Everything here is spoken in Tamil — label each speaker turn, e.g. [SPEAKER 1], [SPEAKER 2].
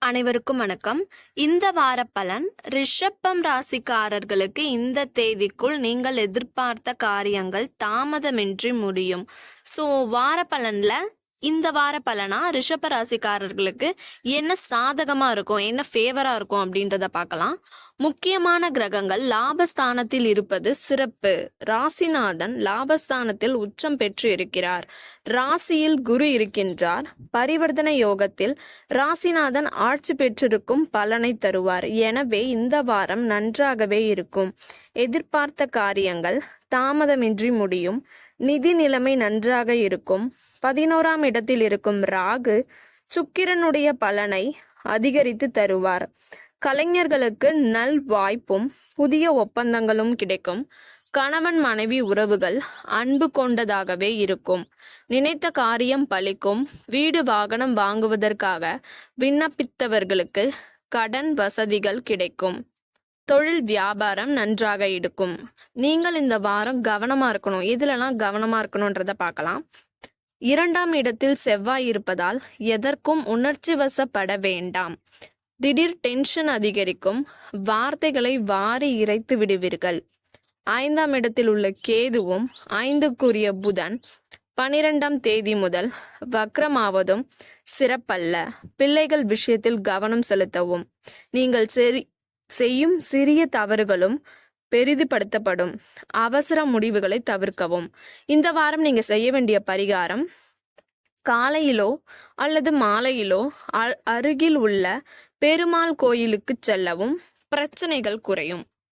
[SPEAKER 1] அனைவருக்கும் வணக்கம். இந்த வார பலன் ரிஷப்பம் ராசிக்காரர்களுக்கு இந்த தேதிக்குள் நீங்கள் எதிர்பார்த்த காரியங்கள் தாமதமின்றி முடியும். வார பலன்ல இந்த வார பலனா ரிஷப ராசிக்காரர்களுக்கு என்ன சாதகமா இருக்கும், என்ன ஃபேவரா இருக்கும் அப்படின்றத பார்க்கலாம். முக்கியமான கிரகங்கள் லாபஸ்தானத்தில் இருப்பது சிறப்பு. ராசிநாதன் லாபஸ்தானத்தில் உச்சம் பெற்று இருக்கிறார். ராசியில் குரு இருக்கின்றார். பரிவர்த்தனை யோகத்தில் ராசிநாதன் ஆட்சி பெற்றிருக்கும் பலனை தருவார். எனவே இந்த வாரம் நன்றாகவே இருக்கும். எதிர்பார்த்த காரியங்கள் தாமதமின்றி முடியும். நிதி நிலைமை நன்றாக இருக்கும். 11ஆம் இடத்தில் இருக்கும் ராகு சுக்கிரனுடைய பலனை அதிகரித்து தருவார். கலைஞர்களுக்கு நல் வாய்ப்பும் புதிய ஒப்பந்தங்களும் கிடைக்கும். கணவன் மனைவி உறவுகள் அன்பு கொண்டதாகவே இருக்கும். நினைத்த காரியம் பலிக்கும். வீடு வாகனம் வாங்குவதற்காக விண்ணப்பித்தவர்களுக்கு கடன் வசதிகள் கிடைக்கும். தொழில் வியாபாரம் நன்றாக இருக்கும். நீங்கள் இந்த வாரம் கவனமா இருக்கணும். எதுலலாம் கவனமா இருக்கணும்ன்றத பார்க்கலாம். 2ஆம் இடத்தில் செவ்வாய் இருப்பதால் எதற்கும் உணர்ச்சி வசப்பட வேண்டாம். திடீர் டென்ஷன் அதிகரிக்கும். வார்த்தைகளை வாரி இறைத்து விடுவீர்கள். 5ஆம் இடத்தில் உள்ள கேதுவும் 5க்குரிய புதன் 12ஆம் தேதி முதல் வக்ரமாவதும் சிறப்பல்ல. பிள்ளைகள் விஷயத்தில் கவனம் செலுத்தவும். நீங்கள் செய்யும் சிறிய தவறுகளும் பெரிதுபடுத்தப்படும். அவசர முடிவுகளை தவிர்க்கவும். இந்த வாரம் நீங்க செய்ய வேண்டிய பரிகாரம், காலையிலோ அல்லது மாலையிலோ அருகில் உள்ள பெருமாள் கோயிலுக்கு செல்லவும் பிரச்சனைகள் குறையும்.